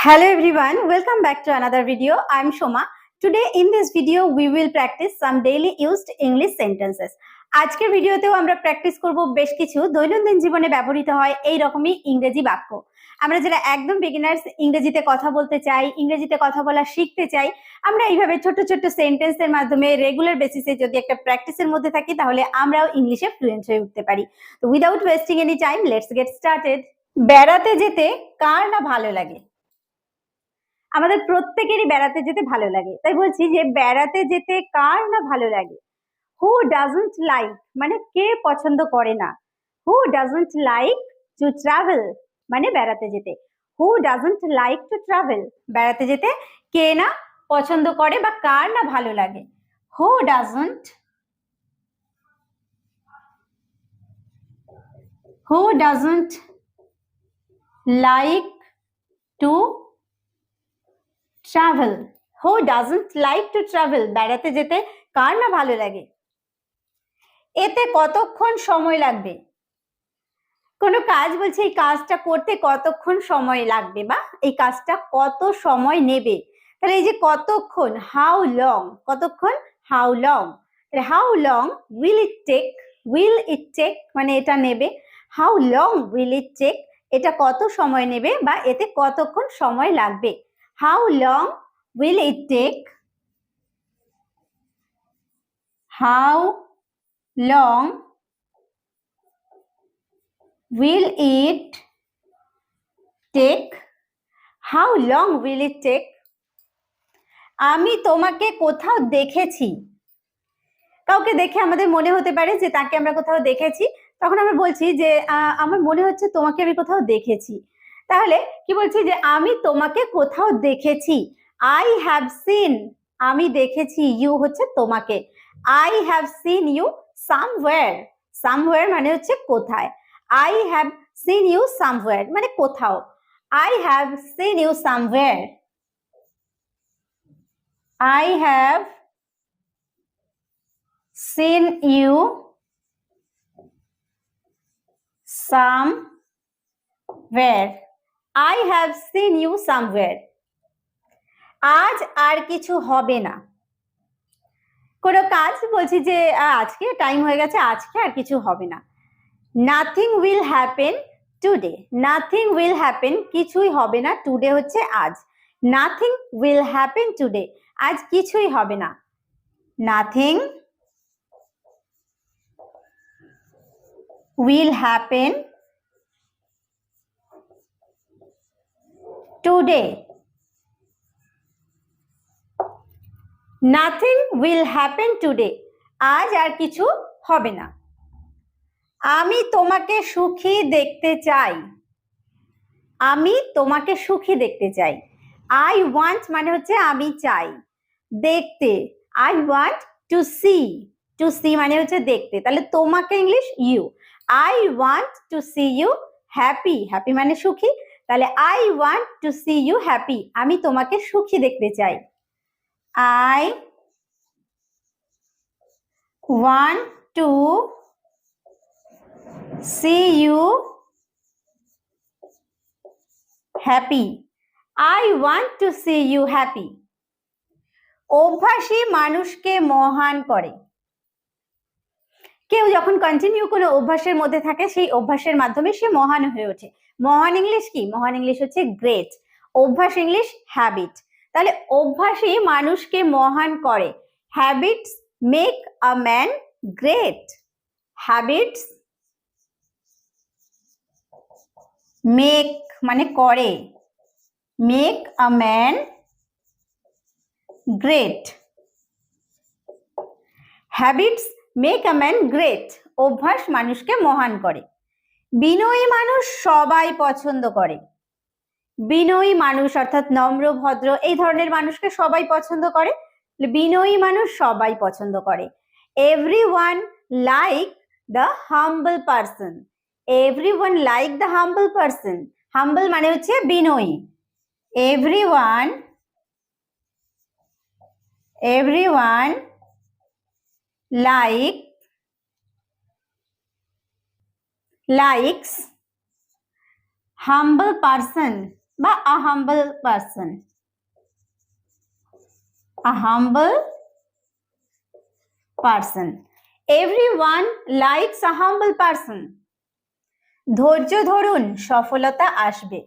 Hello everyone, welcome back to another video. I'm Shoma. Today in this video we will practice some daily used English sentences. আজকের ভিডিওতেও আমরা practice করব বেশ কিছু দৈনন্দিন জীবনে ব্যবহৃত হয় এই রকমই ইংরেজি বাক্য। আমরা যারা একদম বিগিনার্স ইংরেজিতে কথা বলতে চাই, ইংরেজিতে কথা বলা শিখতে চাই, আমরা এইভাবে ছোট ছোট সেন্টেন্সের মাধ্যমে রেগুলার বেসিসে যদি একটা প্র্যাকটিসের মধ্যে থাকি তাহলে আমরাও ইংলিশে ফ্লুয়েন্ট হয়ে উঠতে পারি। তো without wasting any time let's get started. বেড়াতে যেতে কার না ভালো লাগে? আমাদের প্রত্যেকেরই বেড়াতে যেতে ভালো লাগে, তাই বলছি যে বেড়াতে যেতে কার না ভালো লাগে। হু ডাজন্ট লাইক মানে কে পছন্দ করে না। হু ডাজন্ট লাইক টু ট্রাভেল মানে বেড়াতে যেতে। হু ডাজন্ট লাইক টু ট্রাভেল বেড়াতে যেতে কে না পছন্দ করে বা কার না ভালো লাগে। Who doesn't like to travel. Who doesn't like to travel বেড়াতে যেতে কার না ভালো লাগে। এতে কতক্ষণ সময় লাগবে? কোনো কাজ বলছে এই কাজটা করতে কতক্ষণ সময় লাগবে বা এই কাজটা কত সময় নেবে। তাহলে এই যে কতক্ষণ, হাউ লং, কতক্ষণ how long, how long will it take, will it take মানে এটা নেবে, how long will it take এটা কত সময় নেবে বা এতে কতক্ষণ সময় লাগবে। How long will it take? How long will it take? How long will it take? আমি তোমাকে কোথাও দেখেছি। কাউকে দেখে আমাদের মনে হতে পারে যে তাকে আমরা কোথাও দেখেছি, তখন আমরা বলছি যে আমার মনে হচ্ছে তোমাকে আমি কোথাও দেখেছি। তাহলে কি বলছি যে আমি তোমাকে কোথাও দেখেছি। I have seen আমি দেখেছি, ইউ হচ্ছে তোমাকে। I have seen you somewhere, somewhere মানে হচ্ছে কোথায়। I have seen you somewhere মানে কোথাও। I have seen you somewhere. I have seen you somewhere. I have seen you somewhere. আজ আর কিছু হবে না। কোনো কাজ বলছি যে আজকে টাইম হয়ে গেছে, আজকে আর কিছু হবে না। Nothing will happen today, nothing will happen কিছুই হবে না, টুডে হচ্ছে আজ। নাথিং উইল হ্যাপেন টুডে আজ কিছুই হবে না। Nothing will happen today, nothing will happen today আজ আর কিছু হবে না। আমি তোমাকে সুখী দেখতে চাই, আমি তোমাকে সুখী দেখতে চাই। আই ওয়ান্ট মানে হচ্ছে আমি চাই, দেখতে I want to see, to see মানে হচ্ছে দেখতে, তাহলে তোমাকে English you. I want to see you happy, happy মানে সুখী, তাহলে I want to see you happy আমি তোমাকে সুখী দেখতে চাই। I want to see you happy. I want to see you happy. অভ্যাসই মানুষকে মহান করে। কেউ যখন কন্টিনিউ কোনো অভ্যাসের মধ্যে থাকে সেই অভ্যাসের মাধ্যমে সে মহান হয়ে ওঠে। মহান ইংলিশ কি? মহান ইংলিশ হচ্ছে গ্রেট, অভ্যাস ইংলিশ হ্যাবিট। তাহলে অভ্যাসই মানুষকে মহান করে। Habits make a man great, habits make মানে করে, make a man great, habits make a man great অভ্যাস মানুষকে মহান করে। বিনয়ী মানুষ সবাই পছন্দ করে। বিনয়ী মানুষ অর্থাৎ নম্র ভদ্র এই ধরনের মানুষকে সবাই পছন্দ করে। বিনয়ী মানুষ সবাই পছন্দ করে। Everyone like the humble person, everyone like the humble person, humble মানে হচ্ছে বিনয়ী। এভরিওয়ান likes humble person, বা a humble person, a humble person. Everyone likes a humble person. ধৈর্য ধরুন, সফলতা আসবে।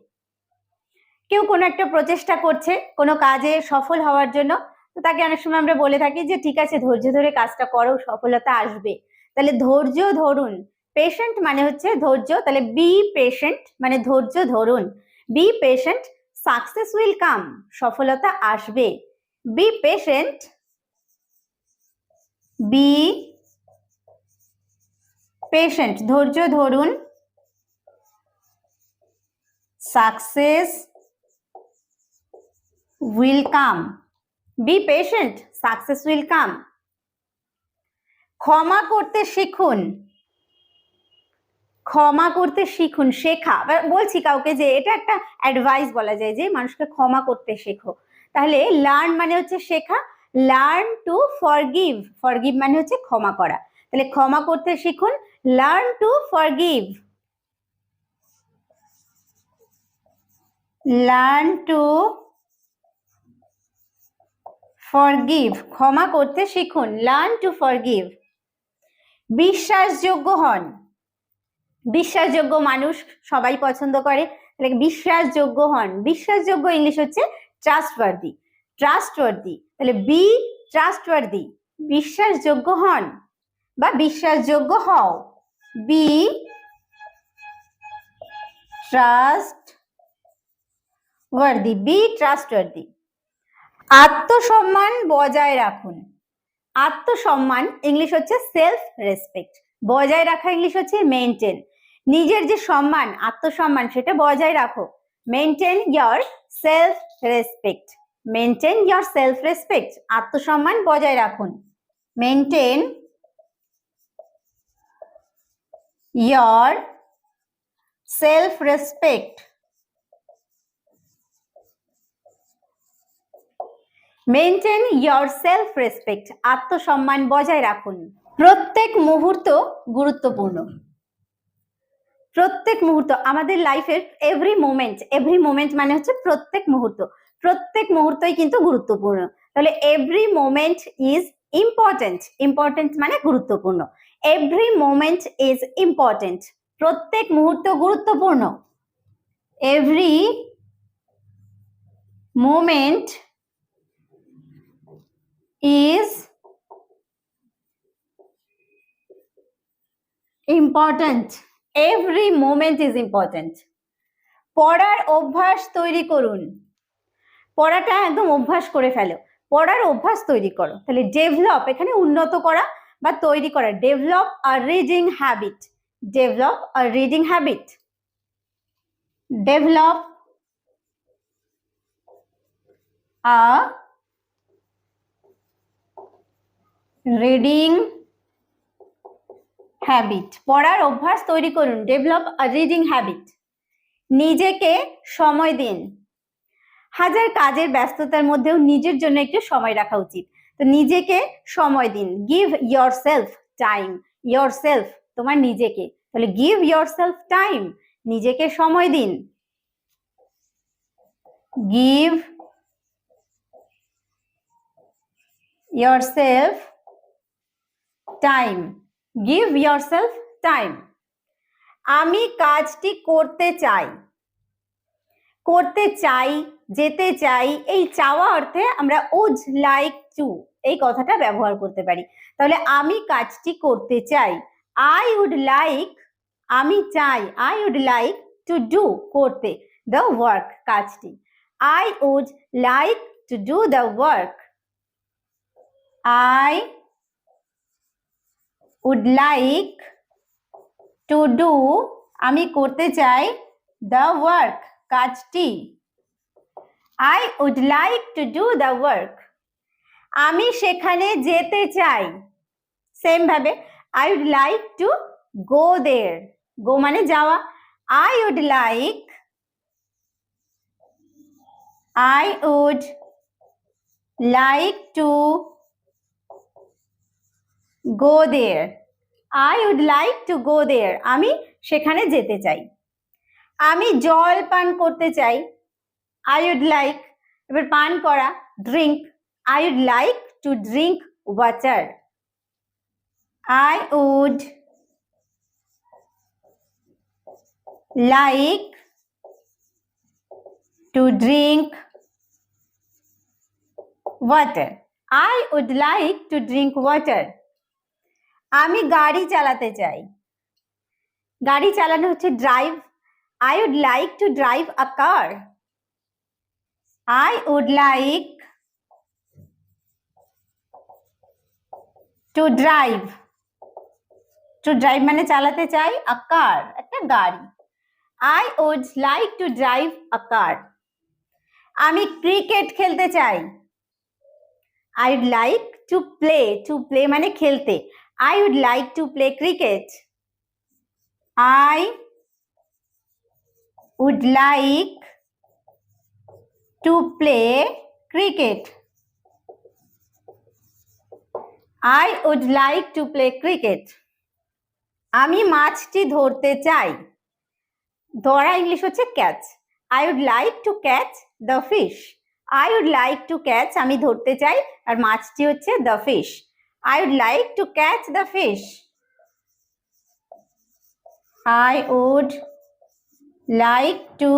কেউ কোনো একটা প্রচেষ্টা করছে কোনো কাজে সফল হওয়ার জন্য, তো তাকে অনেক সময় আমরা বলে থাকি যে ঠিক আছে ধৈর্য ধরে কাজটা করো, সফলতা আসবে। তাহলে ধৈর্য ধরুন, পেশেন্ট মানে হচ্ছে ধৈর্য, তাহলে বি পেশেন্ট মানে ধৈর্য ধরুন। Be patient, success will come, সফলতা আসবে। বি পেশেন্ট, বি পেশেন্ট ধৈর্য ধরুন, success will come. Be patient, success will come. ক্ষমা করতে শিখুন, ক্ষমা করতে শিখুন, শেখা। বলছি কাউকে যে এটা একটা অ্যাডভাইস বলা যায় যে মানুষকে ক্ষমা করতে শেখো। তাহলে লার্ন মানে হচ্ছে শেখা, লার্ন টু ফরগিভ, ফরগিভ মানে হচ্ছে ক্ষমা করা। তাহলে ক্ষমা করতে শিখুন, learn to forgive, learn to forgive, ক্ষমা করতে শিখুন, লার্ন টু ফরগিভ। বিশ্বাসযোগ্য হন, বিশ্বাসযোগ্য মানুষ সবাই পছন্দ করে, তাহলে বিশ্বাসযোগ্য হন। বিশ্বাসযোগ্য ইংলিশ হচ্ছে ট্রাস্টওয়ার্দি, ট্রাস্টওয়ার্দি। তাহলে বি ট্রাস্টওয়ার্দি, বিশ্বাসযোগ্য হন বা বিশ্বাসযোগ্য হও। Be trustworthy, be trustworthy. আত্মসম্মান বজায় রাখুন, আত্মসম্মান ইংলিশ হচ্ছে সেলফ রেসপেক্ট, বজায় রাখা ইংলিশ হচ্ছে মেইনটেন। নিজের যে সম্মান, আত্মসম্মান সেটা বজায় রাখো। মেইনটেন ইয়ার সেলফ রেসপেক্ট, মেইনটেন ইয়ার সেলফ রেসপেক্ট, আত্মসম্মান বজায় রাখুন। মেইনটেন ইয়ার সেলফ রেসপেক্ট, মেইনটেন ইয়ার সেলফ রেসপেক্ট, আত্মসম্মান বজায় রাখুন। প্রত্যেক মুহূর্ত গুরুত্বপূর্ণ, প্রত্যেক মুহূর্ত আমাদের লাইফের এভরি মোমেন্ট মানে হচ্ছে প্রত্যেক মুহূর্ত, প্রত্যেক মুহূর্তই কিন্তু গুরুত্বপূর্ণ। তাহলে every moment is important, important মানে গুরুত্বপূর্ণ। এভরি মোমেন্ট ইজ ইম্পর্টেন্ট, প্রত্যেক মুহূর্ত গুরুত্বপূর্ণ। Every moment is important, every moment is important. পড়ার অভ্যাস তৈরি করুন, পড়াটা একদম অভ্যাস করে ফেলো, পড়ার অভ্যাস তৈরি করো। তাহলে ডেভেলপ এখানে উন্নত করা বা তৈরি করা, develop a reading habit, develop a reading habit, develop a reading habit, পড়ার অভ্যাস তৈরি করুন, ডেভেলপ আ রিডিং হ্যাবিট। নিজেকে সময় দিন, হাজার কাজের ব্যস্ততার মধ্যেও নিজের জন্য একটু সময় রাখা উচিত, তো নিজেকে সময় দিন। Give your self time, your self তোমার নিজেকে, তাহলে গিভ ইয়োর সেলফ টাইম, নিজেকে সময় দিন। Give your self time, give your self time. আমি কাজটি করতে চাই, করতে চাই, যেতে চাই, এই চাওয়া অর্থে আমরা উড লাইক টু এই কথাটা ব্যবহার করতে পারি। তাহলে আমি কাজটি করতে চাই, আই উড লাইক, আমি চাই, I would like to do করতে, দ্য ওয়ার্ক কাজটি, I would like to do the work, I would like to do, আমি করতে চাই, দ্য ওয়ার্ক কাজটি, I would like to do the work. আমি সেখানে যেতে চাই, সেম ভাবে I would like to go there, go মানে যাওয়া, I would like to go there, I would like to go there, আমি সেখানে যেতে চাই। আমি জল পান করতে চাই, I would like, এবার পান করা, drink. I would like to drink water. I would like to drink water. I would like to drink water. আমি গাড়ি চালাতে চাই। গাড়ি চালানো হচ্ছে drive. I would like to drive a car. I would like to drive. To drive মানে চালাতে চাই, a car, একটা গাড়ি। I would like to drive a car. আমি ক্রিকেট খেলতে চাই। I would like to play. To play মানে খেলতে। I would like to play cricket. I would like to play cricket. I would like to play cricket. আমি মাছটি ধরতে চাই। ধরা ইংলিশ হচ্ছে catch. I would like to catch the fish. I would like to catch আমি ধরতে চাই, আর মাছটি হচ্ছে the fish. I would like to catch the fish. I would like to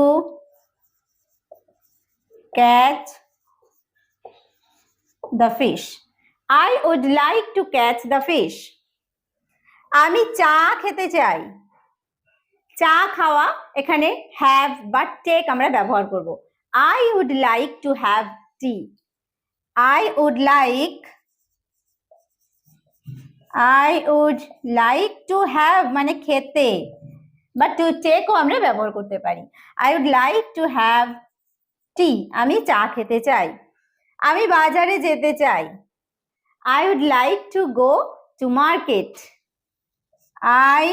catch the fish. I would like to catch the fish. আমি চা খেতে চাই। চা খাওয়া, এখানে have বা take আমরা ব্যবহার করব। I would like to have tea. I would like to have মানে খেতে, বা to take ও আমরা ব্যবহার করতে পারি। I would like to have tea. আমি চা খেতে চাই। আমি বাজারে যেতে চাই। I would like to go to market. I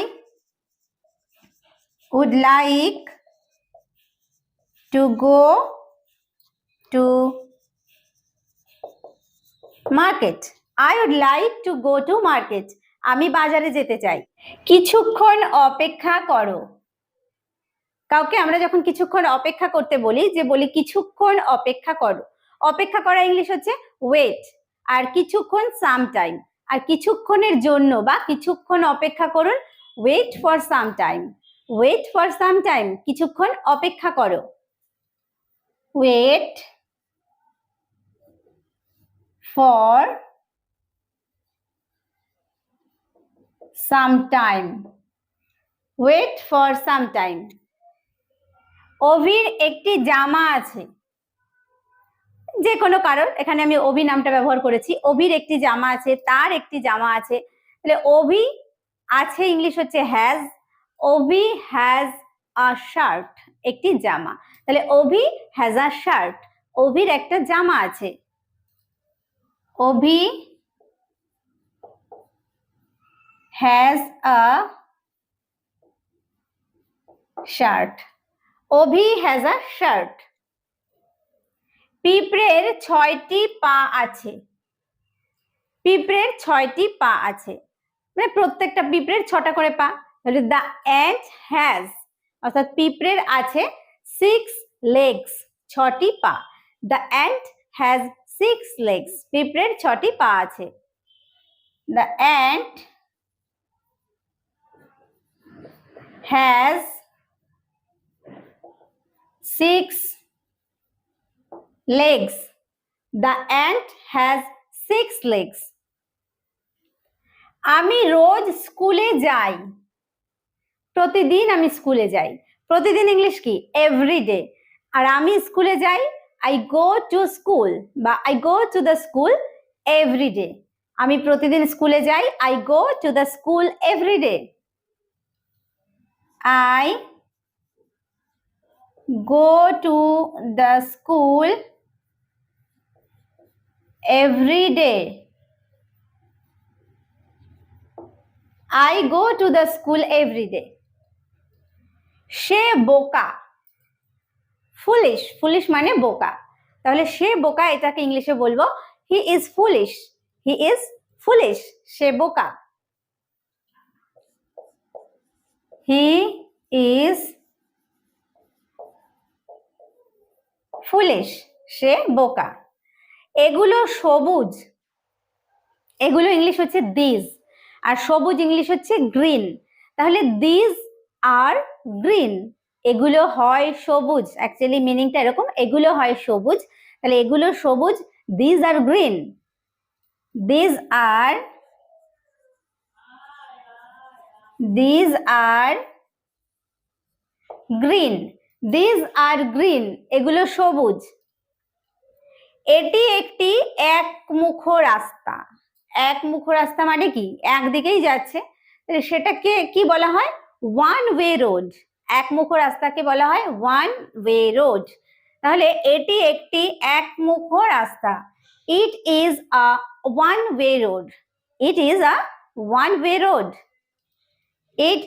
would like to go to market. I would like to go to market. আমি বাজারে যেতে চাই। কিছুক্ষণ অপেক্ষা করো। কাউকে আমরা যখন কিছুক্ষণ অপেক্ষা করতে বলি, যে বলি কিছুক্ষণ অপেক্ষা করো। অপেক্ষা করা ইংলিশ হচ্ছে ওয়েট, আর কিছুক্ষণ সাম টাইম। আর কিছুক্ষণের জন্য বা কিছুক্ষণ অপেক্ষা করুন, wait for some time. Wait for some time, কিছুক্ষণ অপেক্ষা করো। Wait for some time. Wait for some time. অভির একটি জামা আছে। যে কোনো কারণ, এখানে আমি অভি নামটা ব্যবহার করেছি। অভির একটি জামা আছে, তার একটি জামা আছে। তাহলে অভি আছে ইংলিশ হচ্ছে has. Abhi has a shirt, একটি জামা। তাহলে অভি হ্যাজ আ শার্ট, অভির একটা জামা আছে। Abhi has a shirt. Abhi has a shirt. পিঁপড়ের 6টি পা আছে। পিঁপড়ের 6টি পা আছে, মানে প্রত্যেকটা পিঁপড়ের 6টা করে পা। তাহলে দ্য অ্যান্ট হ্যাজ, অর্থাৎ পিঁপড়ের আছে 6 legs, 6টি পা। দ্য অ্যান্ট হ্যাজ 6 legs, পিঁপড়ের 6টি পা আছে। The ant has 6 legs. The ant has 6 legs. আমি রোজ স্কুলে যাই। প্রতিদিন আমি স্কুলে যাই। প্রতিদিন ইংলিশ কি? এভরিডে। আর আমি স্কুলে যাই, I go to school বা I go to the school every day. আমি প্রতিদিন স্কুলে যাই, I go to the school every day. I go to the school every day. I go to the school every day. সে বোকা। Foolish, foolish মানে বোকা। তাহলে সে বোকা, এটাকে ইংলিশে বলবো he is foolish. He is foolish, সে বোকা। হি ইজ ফুলিশ, সে বোকা। এগুলো সবুজ, এগুলো ইংলিশ হচ্ছে দিস, আর সবুজ ইংলিশ হচ্ছে গ্রিন। তাহলে দিস আর গ্রিন, এগুলো হয় সবুজ, অ্যাকচুয়ালি মিনিংটা এরকম, এগুলো হয় সবুজ, তাহলে এগুলো সবুজ, this are green, this are green, this are green, এগুলো সবুজ। এটি একটি একমুখ রাস্তা। একমুখ রাস্তা মানে কি, একদিকেই যাচ্ছে, সেটাকে কি বলা হয়, ওয়ান ওয়ে রোড। একমুখ রাস্তাকে বলা হয় ওয়ান ওয়ে রোড। তাহলে এটি একটি একমুখ রাস্তা, it is a one way road, it is a one way road, it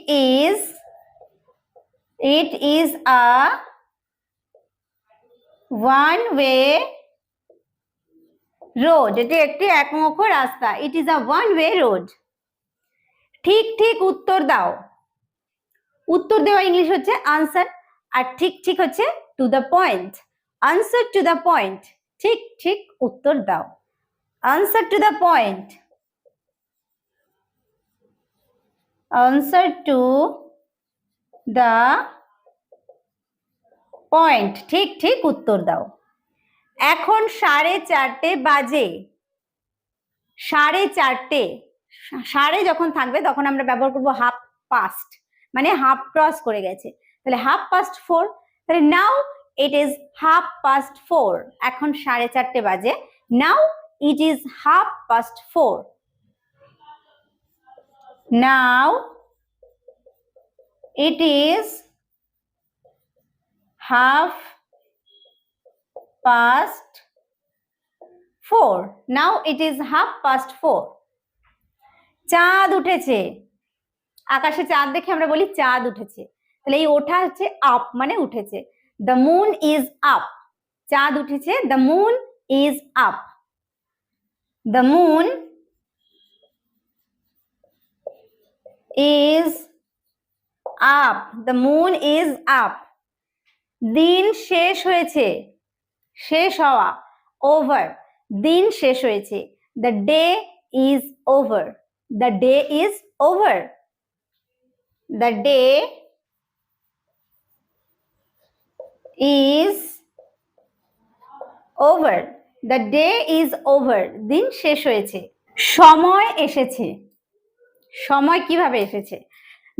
is a one way road, এটি একটি একমুখ রাস্তা, it is a one way road. ঠিক ঠিক উত্তর দাও, উত্তর দেওয়া ইংলিশ হচ্ছে আনসার, আর ঠিক ঠিক হচ্ছে to the point, answer to the point, ঠিক ঠিক উত্তর দাও, answer to the point, answer to the point, ঠিক ঠিক উত্তর দাও। এখন 4:30 বাজে, 4:30, সাড়ে যখন থাকবে তখন আমরা ব্যবহার করবো হাফ পাস্ট, মানে হাফ ক্রস করে গেছে, তাহলে হাফ পাস্ট 4, তাহলে now it is half past 4, এখন 4:30 বাজে, now it is half past 4, now it is half past 4, now it is half past 4। চাঁদ উঠেছে, আকাশে চাঁদ দেখে আমরা বলি চাঁদ উঠেছে, তাহলে এই ওঠা হচ্ছে আপ, মানে উঠেছে, দ্য মুন ইজ আপ, চাঁদ উঠেছে, the moon is up, the moon is up, the moon is up. দিন শেষ হয়েছে, শেষ হওয়া, ওভার, দিন শেষ হয়েছে, the day is over, the day is over, the day is over, the day is over, দিন শেষ হয়েছে। সময় এসেছে, সময় কিভাবে এসেছে,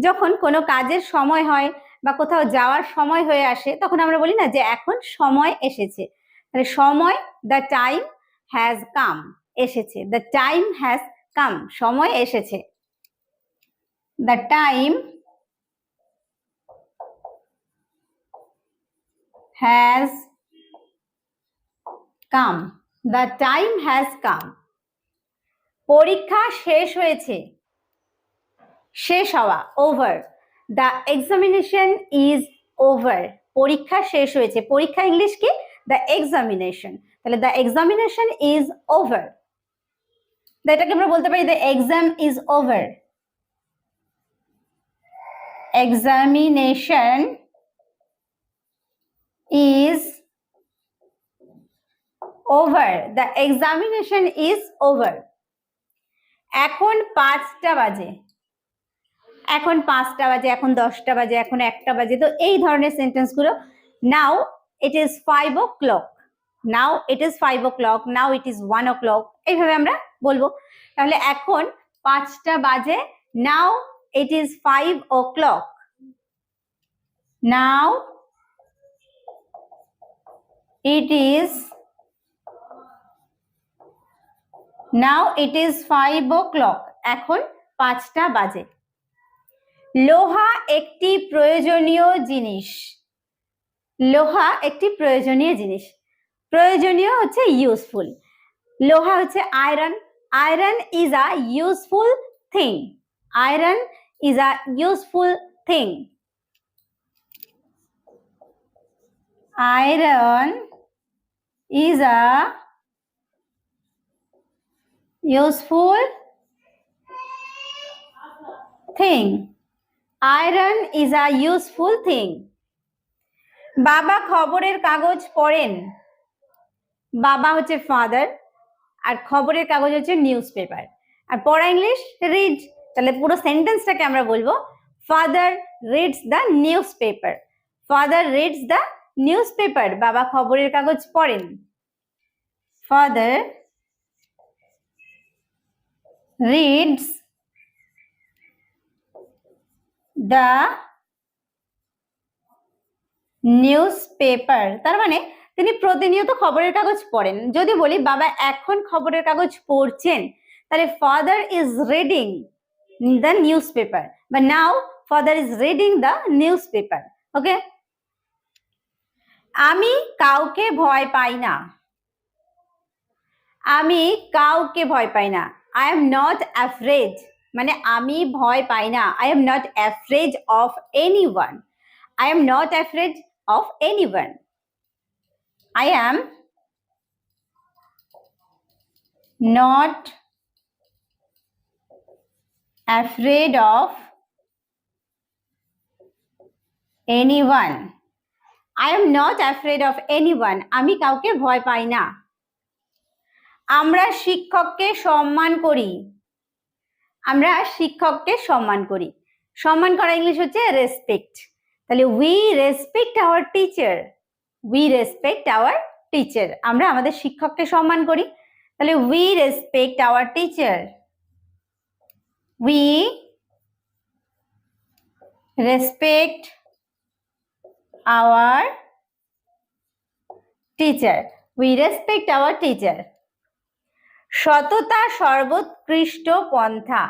যখন কোনো কাজের সময় হয় বা কোথাও যাওয়ার সময় হয়ে আসে তখন আমরা বলি না যে এখন সময় এসেছে, তাহলে সময়, the time has come, এসেছে, the time has come, সময় এসেছে, the time has come, the time has come। পরীক্ষা শেষ হয়েছে, শেষ হওয়া, over, the examination is over, পরীক্ষা শেষ হয়েছে, পরীক্ষা ইংলিশ কি, the examination, তাহলে the examination is over, এটাকে আমরা বলতে পারি the exam is over, examination is over, the examination is over। এখন 5টা বাজে, এখন 5টা বাজে, এখন 10টা বাজে, এখন 1টা বাজে, তো এই ধরনের সেন্টেন্স গুলো, now it is 5 o'clock, now it is 5 o'clock, now it is 1 o'clock, এইভাবে আমরা বলবো। তাহলে এখন 5টা বাজে, now it is 5 o'clock, now it is, now it is 5 o'clock, এখন 5টা বাজে। লোহা একটি প্রয়োজনীয় জিনিস, লোহা একটি প্রয়োজনীয় জিনিস, প্রয়োজনীয় হচ্ছে ইউজফুল, লোহা হচ্ছে iron, iron is a useful thing, iron is a useful thing, iron is a useful thing, iron is a useful thing. বাবা খবরের কাগজ পড়েন। বাবা হচ্ছে ফাদার, আর খবরের কাগজ হচ্ছে নিউজ পেপার। আর পড়া ইংলিশ রিড। তাহলে পুরো সেন্টেন্সটাকে আমরা বলবো father reads the news paper. Father reads the news paper. বাবা খবরের কাগজ পড়েন। Father reads the news paper. তার মানে তিনি প্রতিনিয়ত খবরের কাগজ পড়েন। যদি বলি বাবা এখন খবরের কাগজ পড়ছেন, তাহলে father is reading the newspaper, বা now father is reading the newspaper. Okay. আমি কাউকে ভয় পাই না। আমি কাউকে ভয় পাই না। আই এম নট অ্যাফ্রেড, মানে আমি ভয় পাই না। I am not afraid of anyone. I am not afraid of anyone. I am not afraid of anyone. I am not afraid of anyone. আমি কাউকে ভয় পাই না। আমরা শিক্ষককে সম্মান করি। আমরা শিক্ষককে সম্মান করি। সম্মান করা ইংলিশ হচ্ছে রেসপেক্ট। তাহলে we respect our teacher. We respect our teacher. আমরা আমাদের শিক্ষককে সম্মান করি। তাহলে we respect our teacher. We respect our teacher. We respect our teacher. সততা সর্বোৎকৃষ্ট পন্থা।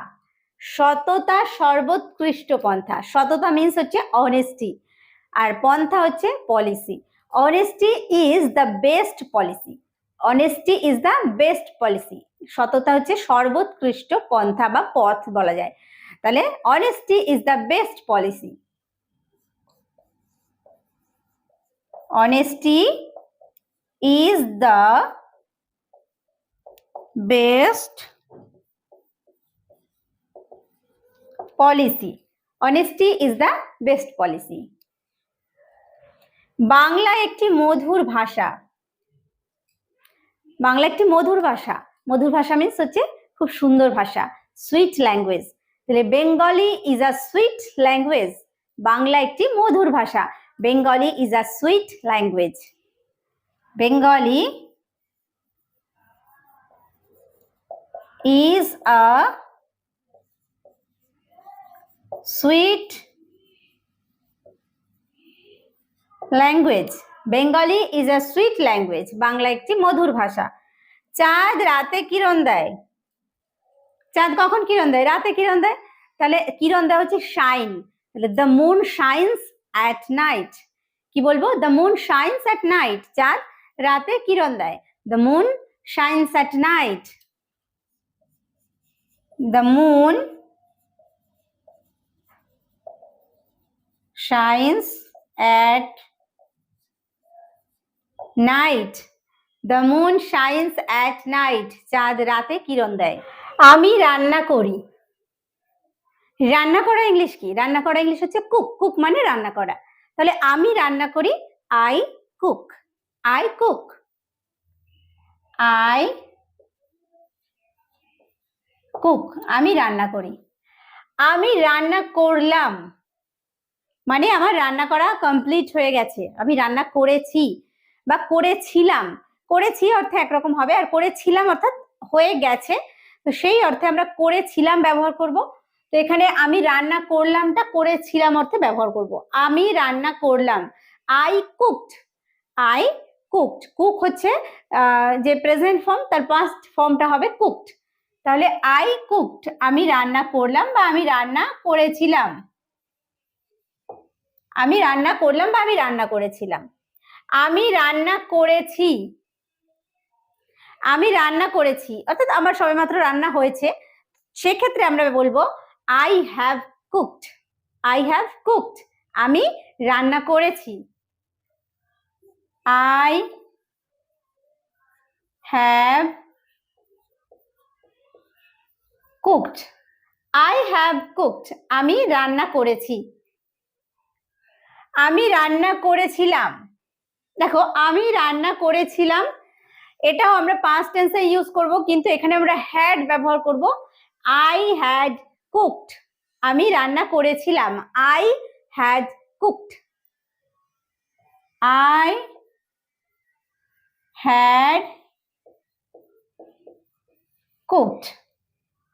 সততা সর্বোৎকৃষ্ট পন্থা। সততা মিন্স হচ্ছে অনেস্টি, আর পন্থা হচ্ছে policy. Honesty is the best policy. Honesty is the best policy. সততা হচ্ছে সর্বোৎকৃষ্ট পন্থা বা পথ বলা যায়। তাহলে honesty is the best policy. Honesty is the best policy. Honesty is the best policy. Bangla একটি মধুর ভাষা। বাংলা একটি মধুর ভাষা। মধুর ভাষা মিন্স হচ্ছে খুব সুন্দর ভাষা, সুইট ল্যাঙ্গুয়েজ। তাহলে Bengali is a sweet language. Bangla একটি মধুর ভাষা। Bengali is a sweet language. Bengali is a sweet language. Bengali is a sweet language. Bangla একটি মধুর ভাষা। চাঁদ রাতে কিরণ দেয়। চাঁদ কখন কিরণ দেয়? রাতে কিরণ দেয়। তাহলে কিরণ দেয় হচ্ছে শাইন। তাহলে the moon shines at night. কি বলবো? the moon shines at night. চাঁদ রাতে কিরণ দেয়। the moon shines at night. The moon shines at night. The moon shines at night. চাঁদ রাতে কিরণ দেয়। আমি রান্না করি। রান্না করা ইংলিশ কি? রান্না করা ইংলিশ হচ্ছে কুক। কুক মানে রান্না করা। তাহলে আমি রান্না করি, I cook. I cook. I cook. আমি রান্না করি। আমি রান্না করলাম মানে আমার রান্না করা কমপ্লিট হয়ে গেছে। আমি রান্না করেছি বা করেছিলাম। করেছি অর্থে একরকম হবে, আর করেছিলাম অর্থাৎ হয়ে গেছে। তো সেই অর্থে আমরা করেছিলাম ব্যবহার করব। তো এখানে আমি রান্না করলামটা করেছিলাম অর্থে ব্যবহার করব। আমি রান্না করলাম, I cooked. I cooked. Cook হচ্ছে যে প্রেজেন্ট ফর্ম, তার পাস্ট ফর্মটা হবে কুকড। তাহলে I cooked. আমি রান্না করলাম বা আমি রান্না করেছিলাম। আমি রান্না করলাম বা আমি রান্না করেছিলাম। আমি রান্না করেছি। আমি রান্না করেছি অর্থাৎ আমার সবেমাত্র রান্না হয়েছে। সেক্ষেত্রে আমরা বলবো I have cooked. I have cooked. আমি রান্না করেছি। I have cooked. I have cooked. আমি রান্না করেছি। আমি রান্না করেছিলাম। দেখো আমি রান্না করেছিলাম, এটাও আমরা পাস্ট টেন্সে ইউজ করব, কিন্তু এখানে আমরা হ্যাড ব্যবহার করব। I had cooked. আমি রান্না করেছিলাম। I had cooked. I had cooked.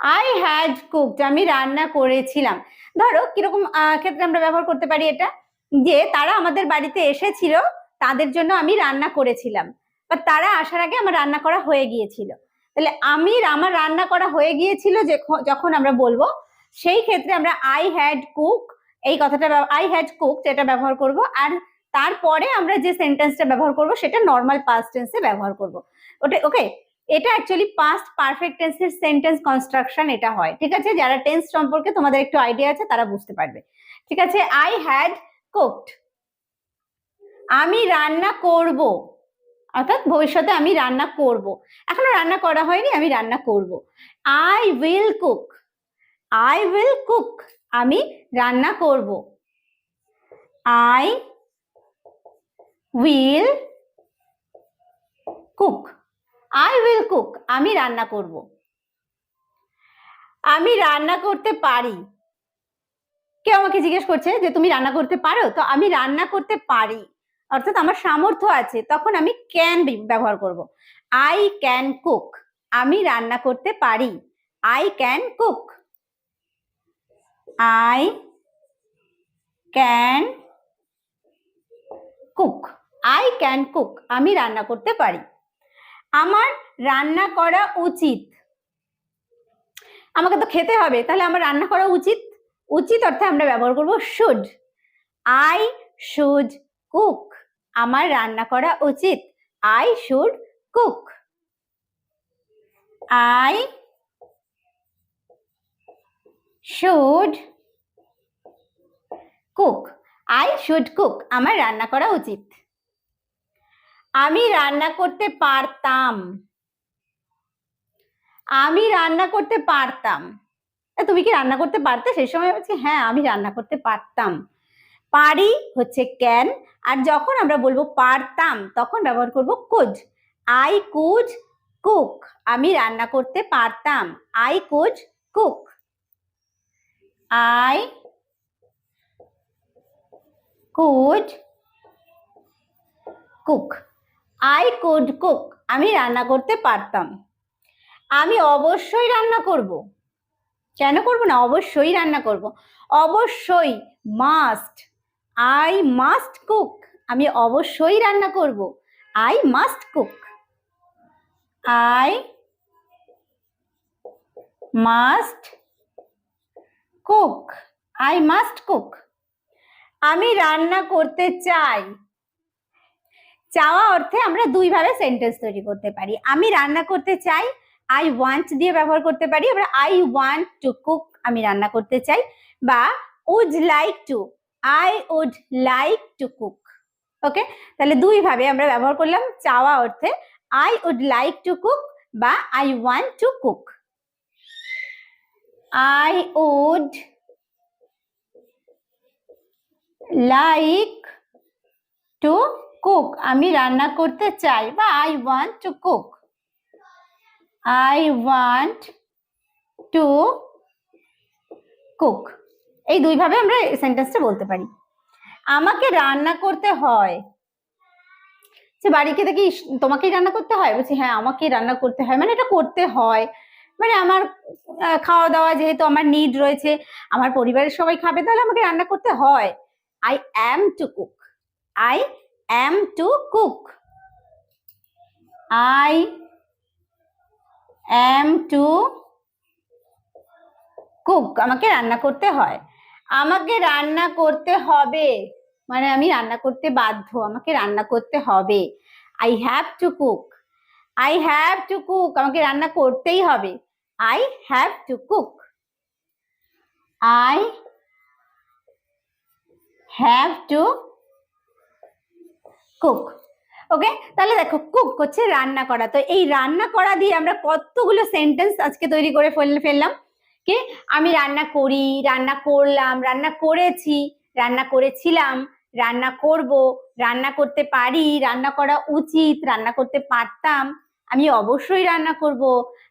I had cooked. আমি রান্না করেছিলাম। ধরো কিরকম ক্ষেত্রে আমরা ব্যবহার করতে পারি এটা, যে তারা আমাদের বাড়িতে এসেছিল, তাদের জন্য আমি রান্না করেছিলাম, বা তারা আসার আগে আমার রান্না করা হয়ে গিয়েছিল। তাহলে আমার রান্না করা হয়ে গিয়েছিল যখন আমরা বলবো, সেই ক্ষেত্রে আমরা আই হ্যাড কুক, এই কথাটা আই হ্যাড কুকড এটা ব্যবহার করব। আর তারপরে আমরা যে সেন্টেন্সটা ব্যবহার করব সেটা নর্মাল পাস্ট টেন্সে ব্যবহার করব। ওকে, এটা অ্যাকচুয়ালি পাস্ট পারফেক্ট টেন্সের সেন্টেন্স কনস্ট্রাকশন এটা হয়। ঠিক আছে, যারা টেন্স সম্পর্কে তোমাদের একটু আইডিয়া আছে তারা বুঝতে পারবে। ঠিক আছে, আই হ্যাড কুকড। আমি রান্না করব, অর্থাৎ ভবিষ্যতে আমি রান্না করব, এখনো রান্না করা হয়নি, আমি রান্না করব। I will cook. I will cook. আমি রান্না করব। I will cook. I will cook. আমি রান্না করব। আমি রান্না করতে পারি। কেউ আমাকে জিজ্ঞেস করছে যে তুমি রান্না করতে পারো, তো আমি রান্না করতে পারি অর্থাৎ আমার সামর্থ্য আছে, তখন আমি ক্যান ব্যবহার করব। I can cook. আমি রান্না করতে পারি। I can cook. I can cook. I can cook. আমি রান্না করতে পারি। আমার রান্না করা উচিত। আমাকে তো খেতে হবে, তাহলে আমার রান্না করা উচিত। উচিত অর্থে আমরা ব্যবহার করব শুড। I should cook. আমার রান্না করা উচিত। I should cook. I should cook. I should cook. আমার রান্না করা উচিত। আমি রান্না করতে পারতাম। আমি রান্না করতে পারতাম। তুমি কি রান্না করতে পারতে? সেই সময় বলছি হ্যাঁ আমি রান্না করতে পারতাম। পারি হচ্ছে ক্যান, আর যখন আমরা বলবো পারতাম তখন ব্যবহার করব কুড। I could cook. আমি রান্না করতে পারতাম। I could cook. I could cook. I could cook. আমি রান্না করতে পারতাম। আমি অবশ্যই রান্না করব। কেন করব না, অবশ্যই রান্না করব। অবশ্যই, মাস্ট। I must cook. আমি অবশ্যই রান্না করব। I must cook. I must cook. I must cook. আমি রান্না করতে চাই। চাওয়া অর্থে আমরা দুই ভাবে সেন্টেন্স তৈরি করতে পারি। আমি রান্না করতে চাই, আই ওয়ান্ট দিয়ে ব্যবহার করতে পারি আমরা। I want to cook. আমি রান্না করতে চাই। বা would like to. I would like to cook. Okay, তাহলে দুই ভাবে আমরা ব্যবহার করলাম চাওয়া অর্থে। I would like to cook বা I want to cook. I would like to cook. আমি রান্না করতে চাই বা I want to cook. I want to cook. এই দুই ভাবে আমরা সেন্টেন্সটা বলতে পারি। আমাকে রান্না করতে হয়। সে বাড়িতে দেখি তোমাকেই রান্না করতে হয়, বলছি হ্যাঁ আমাকেই রান্না করতে হয়, মানে এটা করতে হয়, মানে আমার খাওয়া দাওয়া যেহেতু আমার নিড রয়েছে, আমার পরিবারের সবাই খাবে, তাহলে আমাকে রান্না করতে হয়। I am two cook. I am two cook. I am two cook. আমাকে রান্না করতে হয়। আমাকে রান্না করতে হবে, মানে আমি রান্না করতে বাধ্য, আমাকে রান্না করতে হবে। I have to cook. I have to cook. আমাকে রান্না করতেই হবে। I have to cook. I have to cook. Okay, তাহলে দেখো কুক হচ্ছে রান্না করা। তো এই রান্না করা দিয়ে আমরা কতগুলো সেন্টেন্স আজকে তৈরি করে ফেললাম। কি, আমি রান্না করি, রান্না করলাম, রান্না করেছি, রান্না করেছিলাম, রান্না করব, রান্না করতে পারি, রান্না করা উচিত, রান্না করতে পারতাম, আমি অবশ্যই রান্না করব,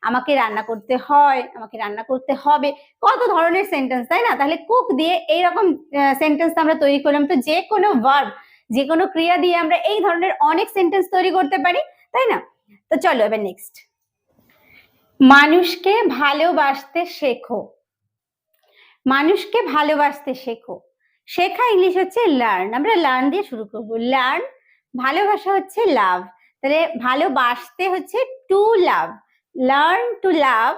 আমাকে রান্না করতে হয়, আমাকে রান্না করতে হবে, কত ধরনের সেন্টেন্স, তাই না? তাহলে কুক দিয়ে এইরকম সেন্টেন্স আমরা তৈরি করলাম। তো যে কোনো ভার্ব, যে কোনো ক্রিয়া দিয়ে আমরা এই ধরনের অনেক সেন্টেন্স তৈরি করতে পারি, তাই না? তো চলো এবার নেক্সট, মানুষকে ভালোবাসতে শেখো। মানুষকে ভালোবাসতে শেখো, শেখা ইংলিশ হচ্ছে লার্ন, আমরা লার্ন দিয়ে শুরু করব। লার্ন, ভালোবাসা হচ্ছে লাভ, তাহলে ভালোবাসতে হচ্ছে to love. Learn to love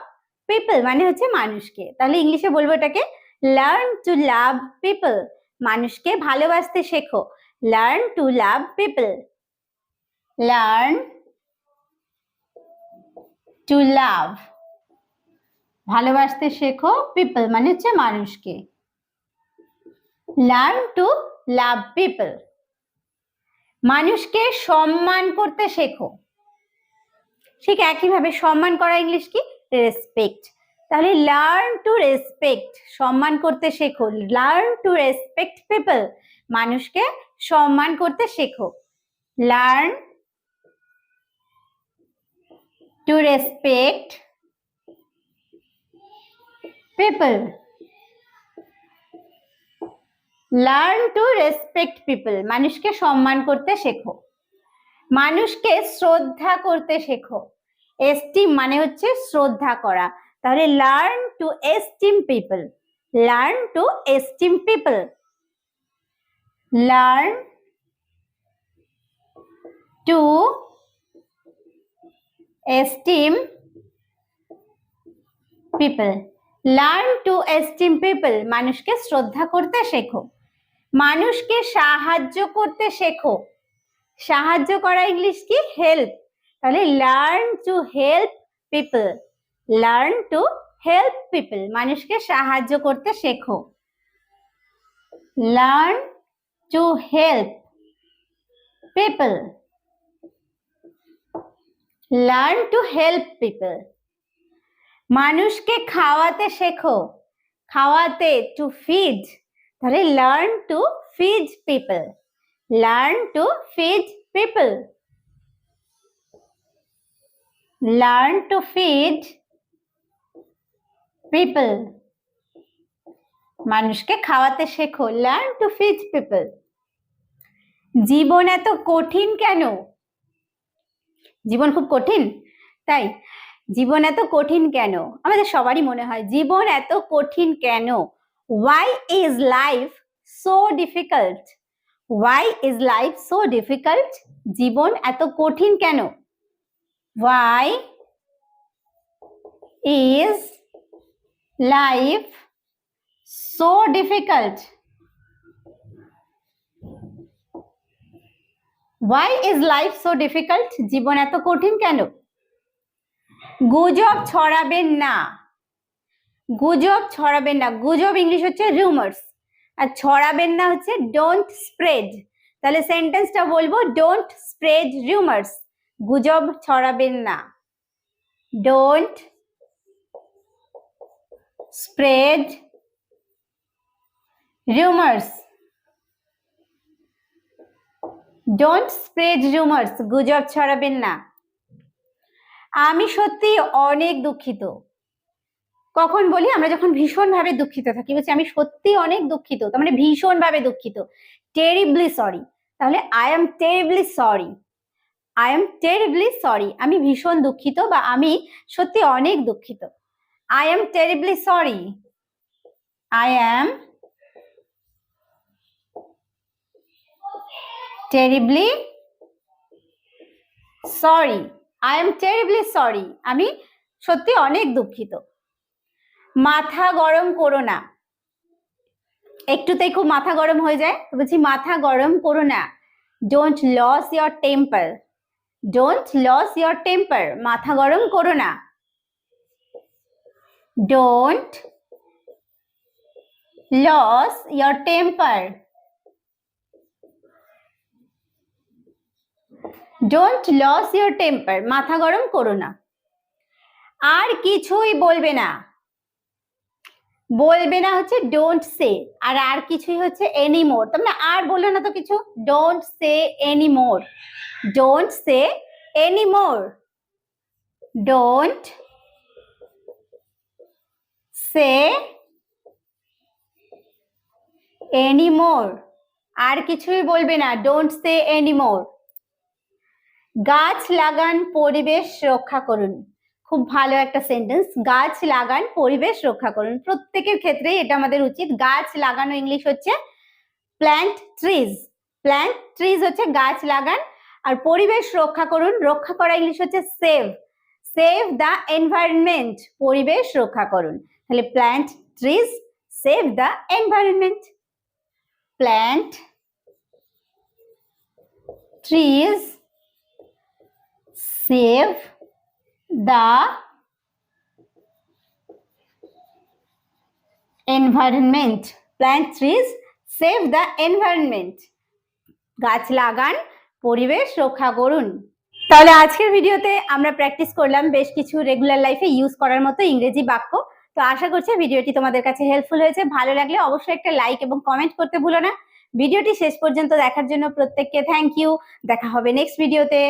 people মানে হচ্ছে মানুষকে, তাহলে ইংলিশে বলবো এটাকে লার্ন টু লাভ পিপল। মানুষকে ভালোবাসতে শেখো, learn to love people. Learn to love, ভালোবাসতে শেখো, পিপল মানে হচ্ছে মানুষকে। লার্ন টু লাভ পিপল, মানুষকে সম্মান করতে শেখো। ঠিক একইভাবে সম্মান করা ইংলিশ কি? রেসপেক্ট। তাহলে লার্ন টু রেসপেক্ট, সম্মান করতে শেখো। লার্ন টু রেসপেক্ট পিপল, মানুষকে সম্মান করতে শেখো। Learn to respect people, learn to respect people, মানুষকে সম্মান করতে শেখো। মানুষকে শ্রদ্ধা করতে শেখো। এস্টিম মানে হচ্ছে শ্রদ্ধা করা, তাহলে learn two esteem people. Learn two esteem people, learn two esteem people. Learn two esteem people, মানুষকে শ্রদ্ধা করতে শেখো। মানুষকে সাহায্য করতে শেখো। সাহায্য করা ইংলিশ কি? হেল্প, তাহলে learn to help people. Learn to help people, মানুষকে সাহায্য করতে শেখো। Learn to help people, learn to help people. মানুষকে খাওয়াতে শেখো। খাওয়াতে, টু ফিড, তাহলে learn to feed people. Learn to feed people, learn to feed people, মানুষকে খাওয়াতে শেখো। Learn to feed people. জীবন এত কঠিন কেন? জীবন খুব কঠিন, তাই জীবন এত কঠিন কেন? আমাদের সবারই মনে হয় জীবন এত কঠিন কেন? Why is life so difficult? Why is life so difficult? জীবন এত কঠিন কেন? Why is life so difficult? Why is life so difficult? জীবন এত কঠিন কেন? গুজব ছড়াবেন না। গুজব ছড়াবেন না, গুজব ইংলিশ হচ্ছে রিউমার্স, আর ছড়াবেন না হচ্ছে ডোন্ট স্প্রেড। তাহলে সেন্টেন্সটা বলবো ডোন্ট স্প্রেড রিউমার্স, গুজব ছড়াবেন না। Don't spread rumours, don't spread rumours, গুজব ছড়াবেন না। আমি সত্যি অনেক দুঃখিত। কখন বলি? আমরা যখন ভীষণভাবে দুঃখিত থাকি, বলছি আমি সত্যি অনেক দুঃখিত, তার মানে ভীষণভাবে দুঃখিত, টেরিবলি সরি। তাহলে I am terribly sorry, I am terribly sorry, আমি ভীষণ দুঃখিত বা আমি সত্যি অনেক দুঃখিত। I am terribly sorry, I am terribly sorry, I am terribly sorry, আমি সত্যি অনেক দুঃখিত। মাথা গরম করো না, একটুতেই খুব মাথা গরম হয়ে যায়, তো বলছি মাথা গরম করো না। Don't lose your temper, don't lose your temper, মাথা গরম করো না। Don't lose your temper, don't lose your temper, মাথা গরম করো না। আর কিছুই বলবে না, বলবে না হচ্ছে ডোন্ট সে, আর কিছুই হচ্ছে এনিমোর, তোমরা আর বললো না তো কিছু। Don't say anymore, don't say anymore, don't say anymore, আর কিছুই বলবে না, ডোন্ট সে এনিমোর। গাছ লাগান, পরিবেশ রক্ষা করুন। খুব ভালো একটা সেন্টেন্স, গাছ লাগান, পরিবেশ রক্ষা করুন। প্রত্যেকের ক্ষেত্রেই এটা আমাদের উচিত। গাছ লাগানো ইংলিশ হচ্ছে প্ল্যান্ট ট্রিজ, প্ল্যান্ট ট্রিজ হচ্ছে গাছ লাগান, আর পরিবেশ রক্ষা করুন, রক্ষা করা ইংলিশ হচ্ছে সেভ, সেভ দ্য এনভায়রনমেন্ট, পরিবেশ রক্ষা করুন। তাহলে plant trees, save the environment. Plant trees, save the environment, plant trees, save the environment, গাছ লাগান, পরিবেশ রক্ষা করুন। তাহলে আজকের ভিডিওতে আমরা প্র্যাকটিস করলাম বেশ কিছু রেগুলার লাইফে ইউজ করার মতো ইংরেজি বাক্য। তো আশা করছি ভিডিওটি তোমাদের কাছে হেল্পফুল হয়েছে। ভালো লাগলে অবশ্যই একটা লাইক এবং কমেন্ট করতে ভুলো না। ভিডিওটি শেষ পর্যন্ত দেখার জন্য প্রত্যেককে থ্যাংক ইউ। দেখা হবে নেক্সট ভিডিওতে।